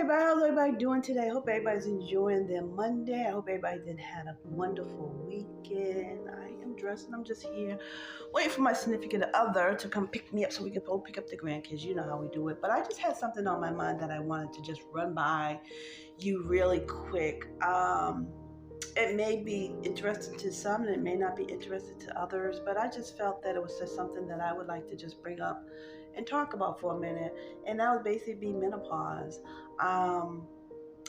everybody. How's everybody doing today? I hope everybody's enjoying their Monday. I hope everybody did had a wonderful weekend. I am dressed and I'm just here waiting for my significant other to come pick me up so we can go pick up the grandkids. You know how we do it. But I just had something on my mind that I wanted to just run by you really quick. It may be interesting to some and it may not be interesting to others, but I just felt that it was just something that I would like to just bring up and talk about for a minute. And that would basically be menopause. Um,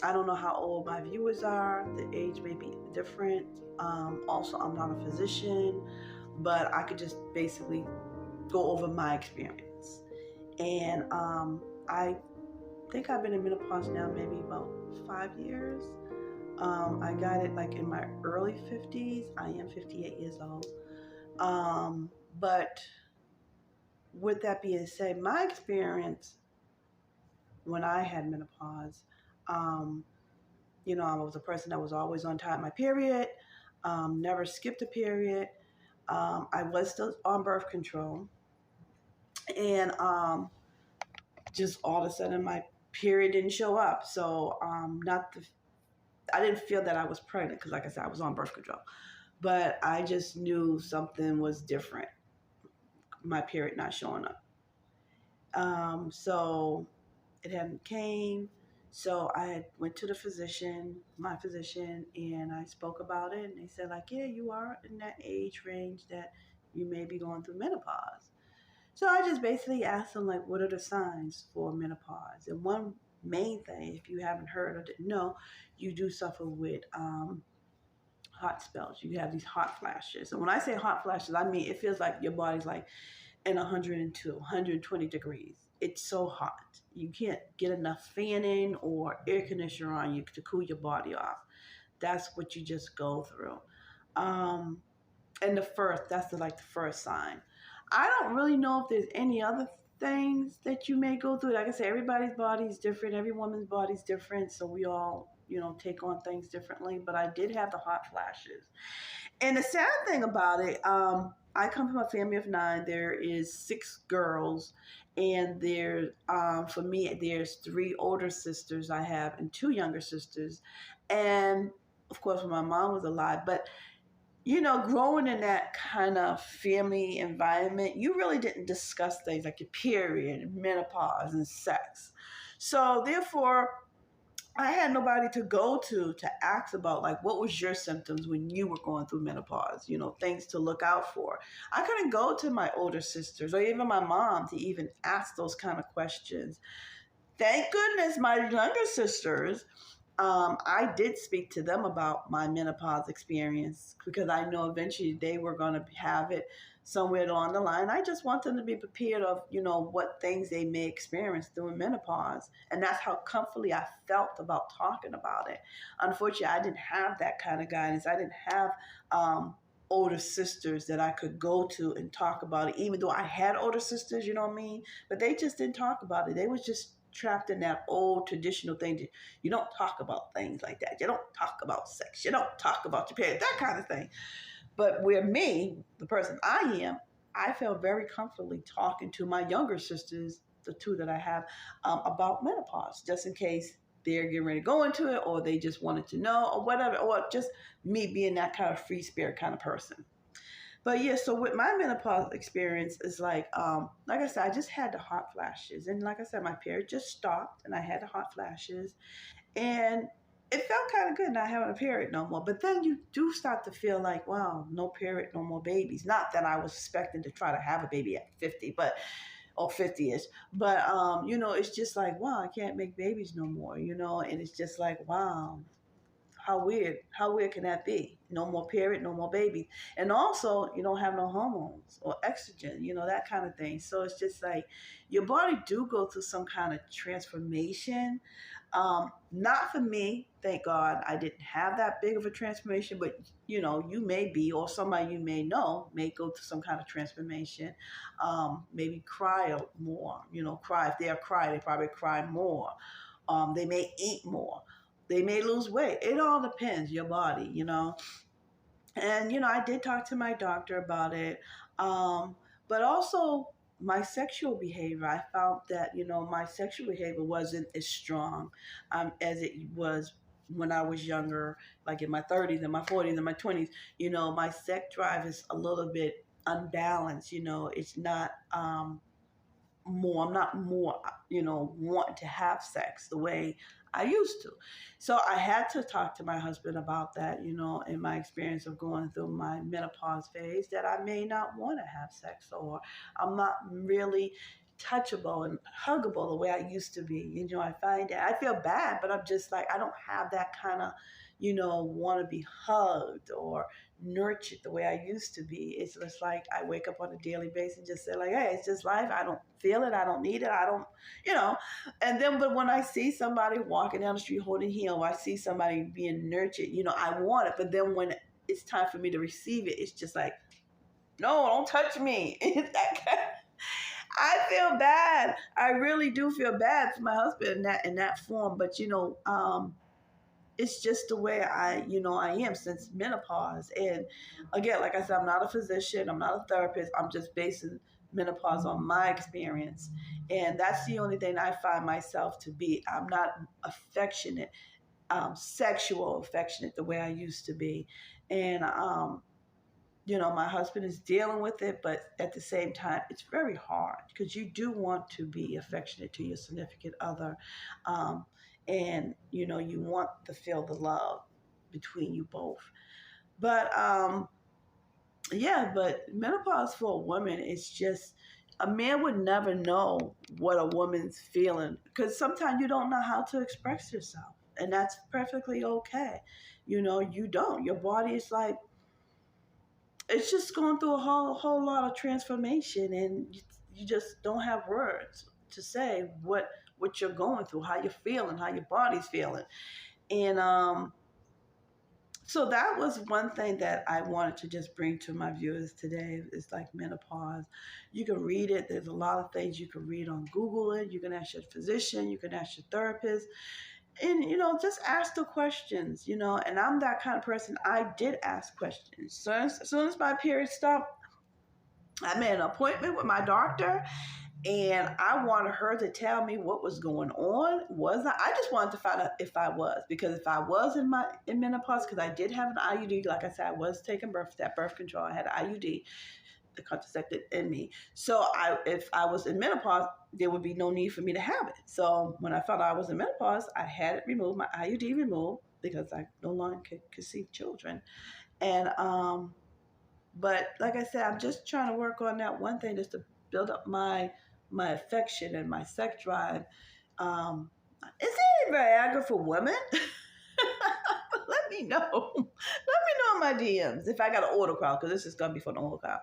I don't know how old my viewers are. The age may be different. Also, I'm not a physician, but I could just basically go over my experience. And I think I've been in menopause now maybe about 5 years. I got it like in my early 50s. I am 58 years old. But with that being said, my experience when I had menopause, um, I was a person that was always on time my period, never skipped a period. I was still on birth control, and just all of a sudden my period didn't show up. So I didn't feel that I was pregnant because, like I said, I was on birth control, but I just knew something was different. My period not showing up. So it hadn't came. So I had went to my physician, and I spoke about it, and they said like, yeah, you are in that age range that you may be going through menopause. So I just basically asked them like, what are the signs for menopause? And one main thing, if you haven't heard or didn't know, you do suffer with hot spells. You have these hot flashes. And when I say hot flashes, I mean it feels like your body's like in 102, 120 degrees. It's so hot. You can't get enough fanning or air conditioner on you to cool your body off. That's what you just go through. Um, and that's the first sign. I don't really know if there's any other things that you may go through. Like I said, everybody's body is different. Every woman's body is different. So we all, take on things differently. But I did have the hot flashes. And the sad thing about it, I come from a family of 9. There is 6 girls, and for me, there's 3 older sisters I have and 2 younger sisters, and of course, when my mom was alive. But growing in that kind of family environment, you really didn't discuss things like your period, menopause, and sex. So therefore, I had nobody to go to ask about like what was your symptoms when you were going through menopause, things to look out for. I couldn't go to my older sisters or even my mom to even ask those kind of questions. Thank goodness my younger sisters, I did speak to them about my menopause experience because I know eventually they were going to have it somewhere along the line. I just want them to be prepared of, what things they may experience during menopause. And that's how comfortably I felt about talking about it. Unfortunately, I didn't have that kind of guidance. I didn't have older sisters that I could go to and talk about it, even though I had older sisters, you know what I mean? But they just didn't talk about it. They was just trapped in that old traditional thing. You don't talk about things like that. You don't talk about sex. You don't talk about your period, that kind of thing. But where me, the person I am, I felt very comfortably talking to my younger sisters, the 2 that I have, about menopause, just in case they're getting ready to go into it or they just wanted to know or whatever, or just me being that kind of free spirit kind of person. But yeah, so with my menopause experience is like I said, I just had the hot flashes. And like I said, my period just stopped and I had the hot flashes. And it felt kind of good not having a period no more. But then you do start to feel like, wow, no period, no more babies. Not that I was expecting to try to have a baby at 50, or 50-ish. But, it's just like, wow, I can't make babies no more, and it's just like, wow, how weird. How weird can that be? No more period, no more baby. And also, you don't have no hormones or estrogen, that kind of thing. So it's just like your body do go through some kind of transformation. Not for me, thank God. I didn't have that big of a transformation, but you may be, or somebody you may know may go through some kind of transformation. Maybe cry more, cry. If they're crying, they probably cry more. They may eat more. They may lose weight. It all depends, your body, And, I did talk to my doctor about it. But also my sexual behavior, I found that, my sexual behavior wasn't as strong as it was when I was younger, like in my 30s and my 40s and my 20s. My sex drive is a little bit unbalanced. It's not I'm not more, wanting to have sex the way I used to. So I had to talk to my husband about that, in my experience of going through my menopause phase, that I may not want to have sex, or I'm not really touchable and huggable the way I used to be. I find that I feel bad, but I'm just like, I don't have that kind of, want to be hugged or nurtured the way I used to be. It's just like I wake up on a daily basis and just say like, hey, it's just life. I don't feel it. I don't need it. I don't, you know. And then, but when I see somebody walking down the street holding heel, or I see somebody being nurtured, I want it. But then when it's time for me to receive it, it's just like, no, don't touch me. I feel bad. I really do feel bad for my husband in that form. But it's just the way I am since menopause. And again, like I said, I'm not a physician, I'm not a therapist. I'm just basing menopause on my experience. And that's the only thing I find myself to be. I'm not affectionate, sexual affectionate the way I used to be. And my husband is dealing with it, but at the same time, it's very hard because you do want to be affectionate to your significant other. Um, and, you want to feel the love between you both. But, yeah, but menopause for a woman is just, a man would never know what a woman's feeling because sometimes you don't know how to express yourself. And that's perfectly okay. You don't. Your body is like, it's just going through a whole lot of transformation, and you just don't have words to say what you're going through, how you're feeling, how your body's feeling. And so that was one thing that I wanted to just bring to my viewers today, is like menopause. You can read it. There's a lot of things you can read on Google. It. You can ask your physician, you can ask your therapist, and just ask the questions. And I'm that kind of person. I did ask questions. So as soon as my period stopped, I made an appointment with my doctor, and I wanted her to tell me what was going on. I just wanted to find out if I was, because if I was in menopause, because I did have an IUD, like I said, I was taking birth control. I had an IUD, the contraceptive in me. So if I was in menopause, there would be no need for me to have it. So when I found out I was in menopause, I had it removed, my IUD removed, because I no longer could conceive children. And but like I said, I'm just trying to work on that one thing, just to build up my affection and my sex drive. Is there any Viagra for women? Let me know. Let me know in my DMs if I got an order call, because this is gonna be for the order call.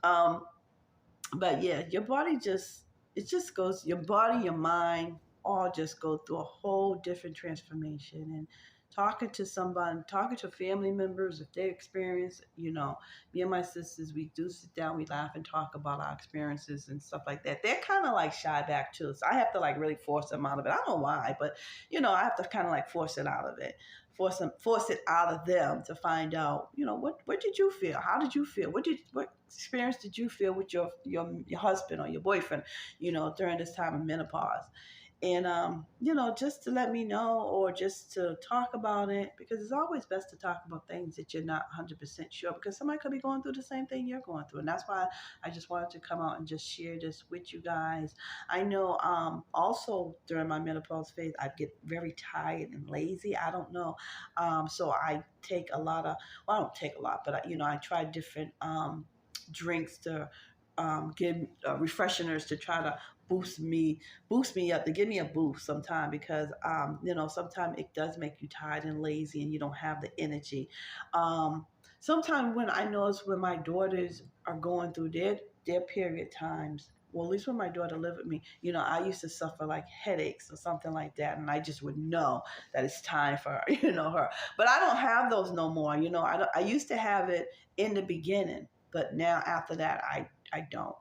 Um, but yeah, your body it just goes, your body, your mind, all just go through a whole different transformation. And talking to family members, if they experience, me and my sisters, we do sit down, we laugh and talk about our experiences and stuff like that. They're kind of like shy back too, so I have to like really force them out of it. I don't know why, but I have to kind of like force it out of it. Force it out of them to find out, what did you feel? How did you feel? What experience did you feel with your husband or your boyfriend, during this time of menopause? And just to let me know, or just to talk about it, because it's always best to talk about things that you're not 100% sure, because somebody could be going through the same thing you're going through. And that's why I just wanted to come out and just share this with you guys. I know also during my menopause phase, I get very tired and lazy. I don't know. So I take a lot of, well, I don't take a lot, but I try different drinks to give refresheners to try to boost me up, to give me a boost sometime, because sometimes it does make you tired and lazy, and you don't have the energy. Sometimes when I notice when my daughters are going through their period times, well, at least when my daughter lived with me, I used to suffer like headaches or something like that, and I just would know that it's time for her, her. But I don't have those no more. I used to have it in the beginning, but now after that, I don't.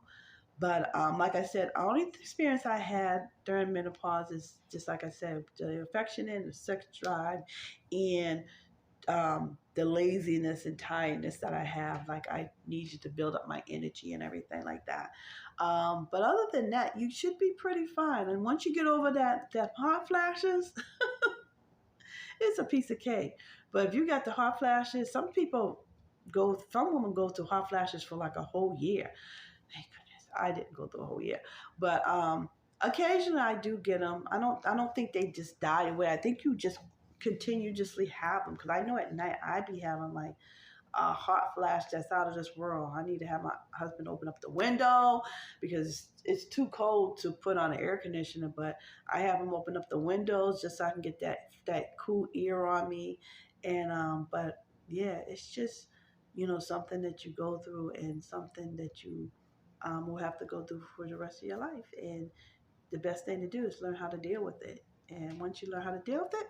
But like I said, the only experience I had during menopause is just like I said, the affection and the sex drive, and the laziness and tiredness that I have. Like I need you to build up my energy and everything like that. But other than that, you should be pretty fine. And once you get over that hot flashes, it's a piece of cake. But if you got the hot flashes, some women go through hot flashes for like a whole year. Thank goodness I didn't go through a whole year, but occasionally I do get them. I don't think they just die away. I think you just continuously have them because I know at night I be having like a hot flash that's out of this world. I need to have my husband open up the window because it's too cold to put on an air conditioner. But I have him open up the windows just so I can get that cool air on me. And but yeah, it's just something that you go through and something that you will have to go through for the rest of your life. And the best thing to do is learn how to deal with it. And once you learn how to deal with it,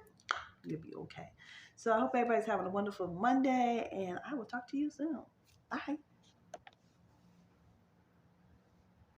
you'll be okay. So I hope everybody's having a wonderful Monday, and I will talk to you soon. Bye.